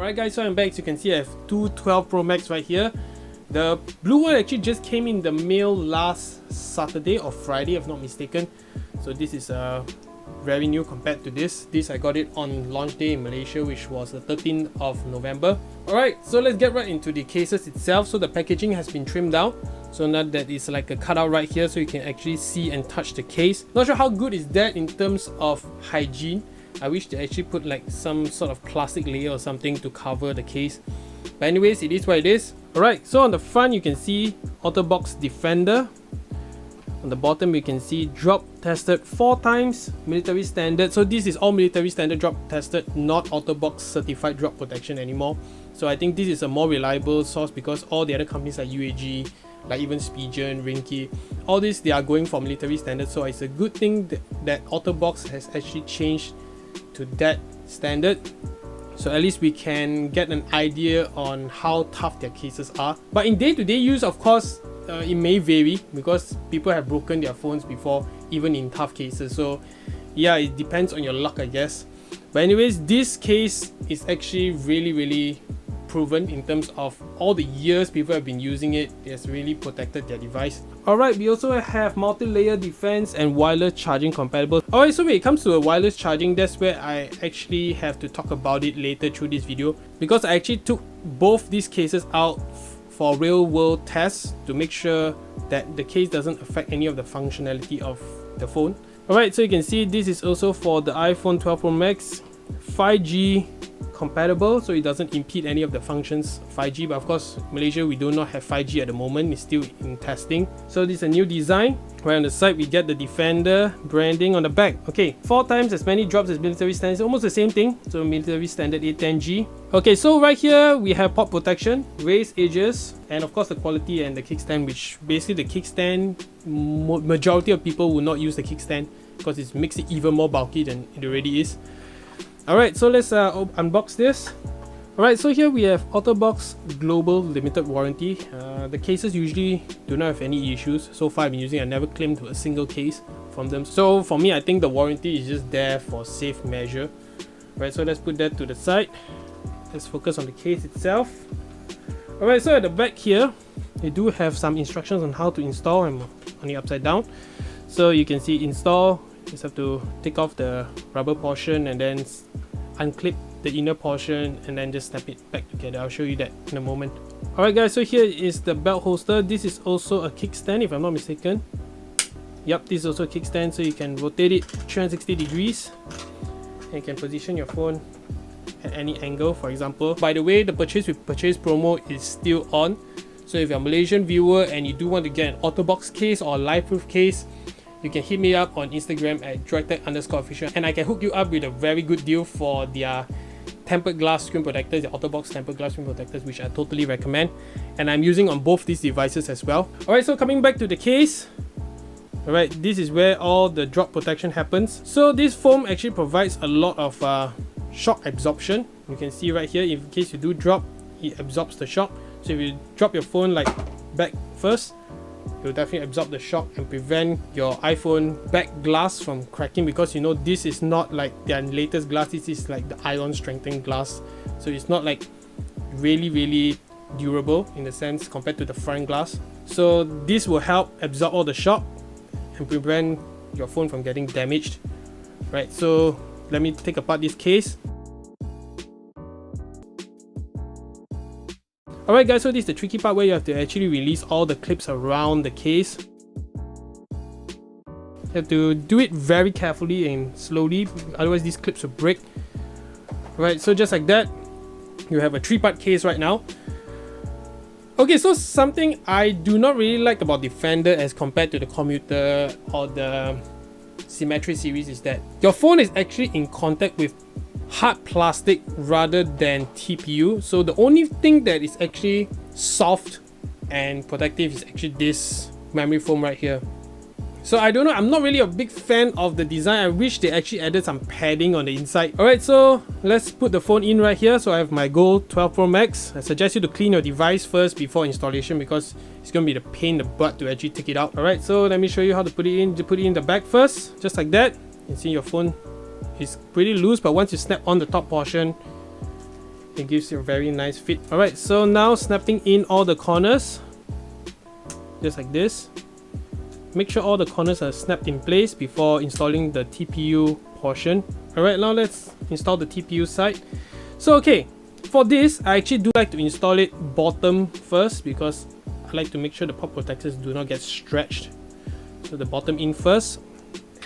Alright guys, so I'm back. As you can see, I have two 12 Pro Max right here. The blue one actually just came in the mail last Saturday or Friday if not mistaken. So this is very new compared to this. I got it on launch day in Malaysia, which was the 13th of November. Alright, so let's get right into the cases itself. So the packaging has been trimmed out. So now that is like a cutout right here, so you can actually see and touch the case. Not sure how good is that in terms of hygiene. I wish they actually put like some sort of plastic layer or something to cover the case. But anyways, it is what it is. Alright, so on the front you can see Otterbox Defender. On the bottom you can see drop tested 4 times, military standard. So this is all military standard drop tested, not Otterbox certified drop protection anymore. So I think this is a more reliable source because all the other companies like UAG, like even Spigen, Rinky, all this they are going for military standard. So it's a good thing that Otterbox has actually changed to that standard. So at least we can get an idea on how tough their cases are. But in day-to-day use, of course, it may vary because people have broken their phones before, even in tough cases. So yeah, it depends on your luck, I guess. But anyways, this case is actually really proven in terms of all the years people have been using it. It has really protected their device. Alright, we also have multi-layer defense and wireless charging compatible. Alright, so when it comes to a wireless charging, that's where I actually have to talk about it later through this video, because I actually took both these cases out for real world tests to make sure that the case doesn't affect any of the functionality of the phone. Alright, so you can see this is also for the iPhone 12 Pro Max, 5G compatible, so it doesn't impede any of the functions 5G. But of course, Malaysia, we do not have 5G at the moment, it's still in testing. So this is a new design. Right on the side we get the Defender branding. On the back, okay, 4 times as many drops as military standard. It's almost the same thing, so military standard 810G. Okay, so right here we have pop protection, raised edges, and of course the quality and the kickstand, which basically the kickstand, majority of people will not use the kickstand because it makes it even more bulky than it already is. Alright, so let's unbox this. Alright, so here we have Otterbox Global Limited Warranty. The cases usually do not have any issues. So far I've been using, I never claimed a single case from them. So for me, I think the warranty is just there for safe measure. Alright, so let's put that to the side. Let's focus on the case itself. Alright, so at the back here, they do have some instructions on how to install. I'm on the upside down. So you can see install. Just have to take off the rubber portion and then unclip the inner portion and then just snap it back together. I'll show you that in a moment. Alright guys, so here is the belt holster. This is also a kickstand if I'm not mistaken. Yep, this is also a kickstand, so you can rotate it 360 degrees and you can position your phone at any angle, for example. By the way, the purchase with purchase promo is still on. So if you're a Malaysian viewer and you do want to get an Otterbox case or a life-proof case, you can hit me up on Instagram at droid_official and I can hook you up with a very good deal for their tempered glass screen protectors, the Otterbox tempered glass screen protectors, which I totally recommend. And I'm using on both these devices as well. Alright, so coming back to the case. Alright, this is where all the drop protection happens. So this foam actually provides a lot of shock absorption. You can see right here, in case you do drop, it absorbs the shock. So if you drop your phone like back first, it will definitely absorb the shock and prevent your iPhone back glass from cracking, because you know this is not like their latest glass. This is like the ion strengthened glass, so it's not like really durable in the sense compared to the front glass. So this will help absorb all the shock and prevent your phone from getting damaged. Right, so let me take apart this case. Alright guys, so this is the tricky part where you have to actually release all the clips around the case. You have to do it very carefully and slowly, otherwise these clips will break. Right, so just like that, you have a 3-part case right now. Okay, so something I do not really like about Defender as compared to the Commuter or the Symmetry series is that your phone is actually in contact with hard plastic rather than TPU. So the only thing that is actually soft and protective is actually this memory foam right here. So I don't know, I'm not really a big fan of the design. I wish they actually added some padding on the inside. Alright, so let's put the phone in right here. So I have my Gold 12 Pro Max. I suggest you to clean your device first before installation because it's going to be the pain in the butt to actually take it out. Alright, so let me show you how to put it in. You put it in the back first, just like that. You can see your phone is pretty loose, but once you snap on the top portion, It gives you a very nice fit. Alright, so now snapping in all the corners, just like this. Make sure all the corners are snapped in place before installing the TPU portion. Alright, now let's install the TPU side. So okay, for this, I actually do like to install it bottom first because I like to make sure the pop protectors do not get stretched. So the bottom in first,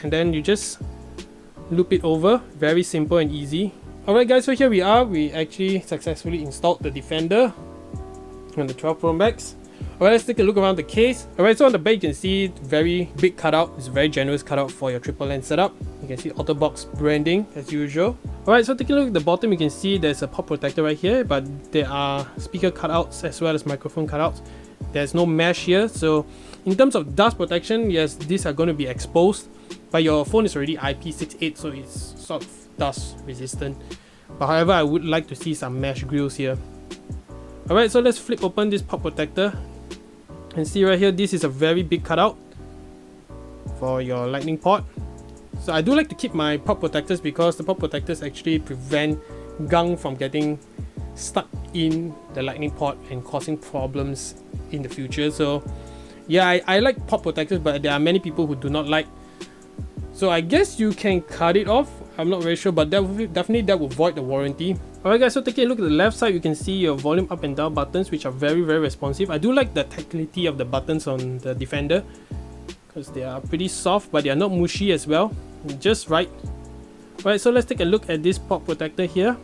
and then you just loop it over. Very simple and easy. Alright guys, so here we are. We actually successfully installed the Defender on the 12 Pro Max. Alright, let's take a look around the case. Alright, so on the back you can see very big cutout. It's a very generous cutout for your triple lens setup. You can see Otterbox branding as usual. Alright, so taking a look at the bottom, you can see there's a pop protector right here, but there are speaker cutouts as well as microphone cutouts. There's no mesh here, so in terms of dust protection, yes, these are going to be exposed, but your phone is already IP68, so it's sort of dust resistant. But however, I would like to see some mesh grills here. Alright, so let's flip open this pop protector and see right here, this is a very big cutout for your lightning port. So I do like to keep my pop protectors because the pop protectors actually prevent gunk from getting stuck in the lightning port and causing problems in the future. So yeah, I like pop protectors, but there are many people who do not like. So I guess you can cut it off. I'm not very sure, but definitely that will void the warranty. Alright guys, so taking a look at the left side, you can see your volume up and down buttons, which are very responsive. I do like the tactility of the buttons on the Defender because they are pretty soft, but they are not mushy as well. Just right. Alright, so let's take a look at this pop protector here.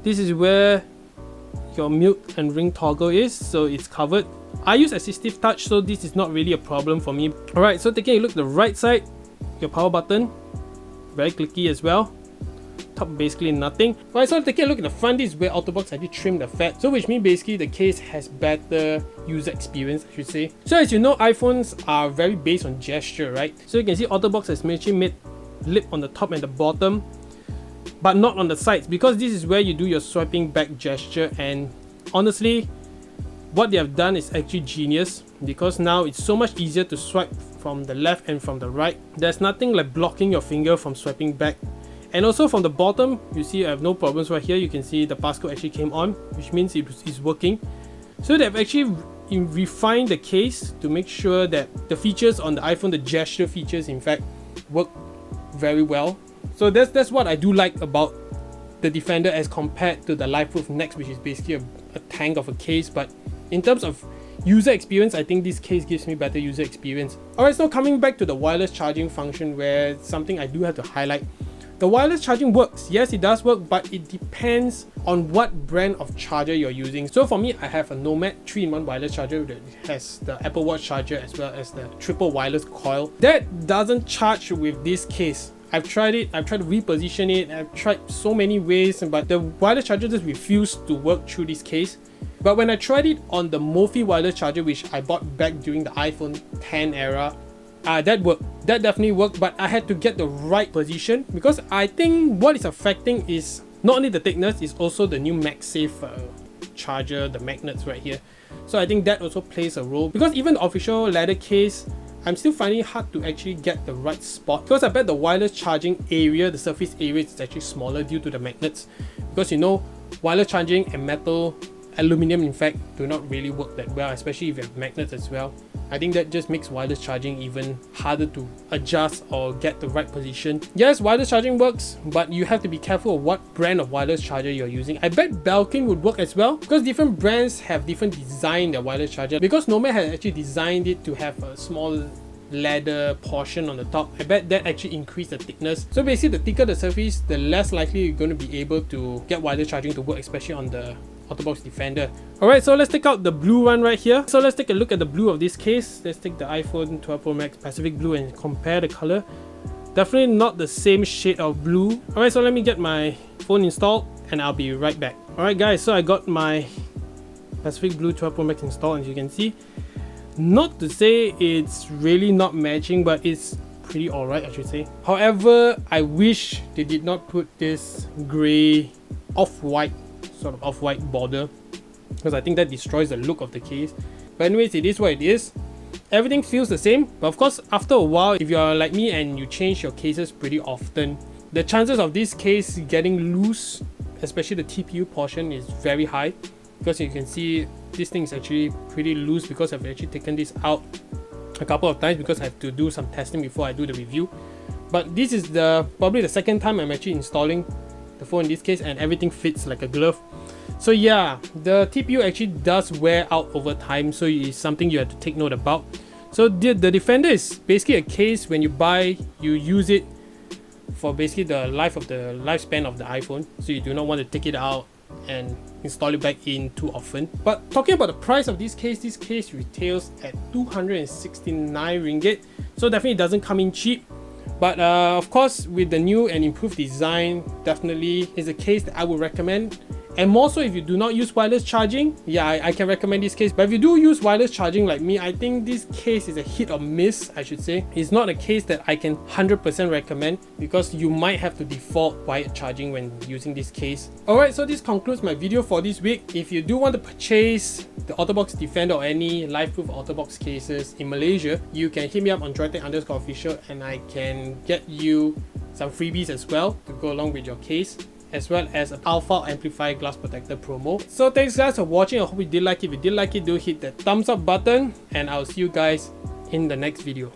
This is where your mute and ring toggle is, so it's covered. I use assistive touch, so this is not really a problem for me. Alright, so taking a look at the right side, your power button, very clicky as well. Top basically nothing. Alright, so taking a look at the front, this is where Otterbox actually trimmed the fat, so which means basically the case has better user experience, I should say. So as you know, iPhones are very based on gesture, right? So you can see Otterbox has actually made lip on the top and the bottom, but not on the sides, because this is where you do your swiping back gesture. And honestly, what they have done is actually genius, because now it's so much easier to swipe from the left and from the right. There's nothing like blocking your finger from swiping back. And also from the bottom, you see I have no problems right here. You can see the passcode actually came on, which means it is working. So they've actually refined the case to make sure that the features on the iPhone, the gesture features in fact, work very well. So that's what I do like about the Defender as compared to the LifeProof Next, which is basically a tank of a case. But in terms of user experience, I think this case gives me better user experience. Alright, so coming back to the wireless charging function, where something I do have to highlight. The wireless charging works. Yes, it does work, but it depends on what brand of charger you're using. So for me, I have a Nomad 3-in-1 wireless charger that has the Apple Watch charger as well as the triple wireless coil. That doesn't charge with this case. I've tried it, I've tried to reposition it, I've tried so many ways, but the wireless charger just refused to work through this case. But when I tried it on the Mophie wireless charger, which I bought back during the iPhone 10 era, that worked. That definitely worked, but I had to get the right position, because I think what is affecting is not only the thickness, it's also the new MagSafe charger, the magnets right here. So I think that also plays a role, because even the official leather case, I'm still finding it hard to actually get the right spot, because I bet the wireless charging area, the surface area, is actually smaller due to the magnets, because you know, wireless charging and metal, aluminum in fact, do not really work that well, especially if you have magnets as well. I think that just makes wireless charging even harder to adjust or get the right position. Yes, wireless charging works, but you have to be careful of what brand of wireless charger you're using. I bet Belkin would work as well, because different brands have different design in their wireless charger. Because Nomad has actually designed it to have a small leather portion on the top, I bet that actually increased the thickness. So basically, the thicker the surface, the less likely you're going to be able to get wireless charging to work, especially on the Otterbox Defender. Alright, so let's take out the blue one right here. So let's take a look at the blue of this case. Let's take the iPhone 12 Pro Max Pacific Blue and compare the color. Definitely not the same shade of blue. Alright, so let me get my phone installed and I'll be right back. Alright guys, so I got my Pacific Blue 12 Pro Max installed, as you can see. Not to say it's really not matching, but it's pretty alright, I should say. However, I wish they did not put this grey off-white, sort of off-white border, because I think that destroys the look of the case. But anyways, it is what it is. Everything feels the same, but of course after a while, if you're like me and you change your cases pretty often, the chances of this case getting loose especially the TPU portion, is very high, because you can see this thing is actually pretty loose because I've actually taken this out a couple of times because I have to do some testing before I do the review. But this is probably the second time I'm actually installing the phone in this case, and everything fits like a glove. So yeah, the TPU actually does wear out over time, so it's something you have to take note about. So the Defender is basically a case when you buy, you use it for basically the lifespan of the iPhone, so you do not want to take it out and install it back in too often. But talking about the price of this case retails at 269 ringgit, so definitely doesn't come in cheap. But of course, with the new and improved design, definitely is a case that I would recommend. And more so if you do not use wireless charging, yeah, I can recommend this case. But if you do use wireless charging like me, I think this case is a hit or miss, I should say. It's not a case that I can 100% recommend, because you might have to default wired charging when using this case. Alright, so this concludes my video for this week. If you do want to purchase the Otterbox Defender or any life-proof Otterbox cases in Malaysia, you can hit me up on droid_official and I can get you some freebies as well to go along with your case, as well as a alpha amplifier glass protector promo. So thanks guys for watching. I hope you did like it. If you did like it, do hit that thumbs up button, and I'll see you guys in the next video.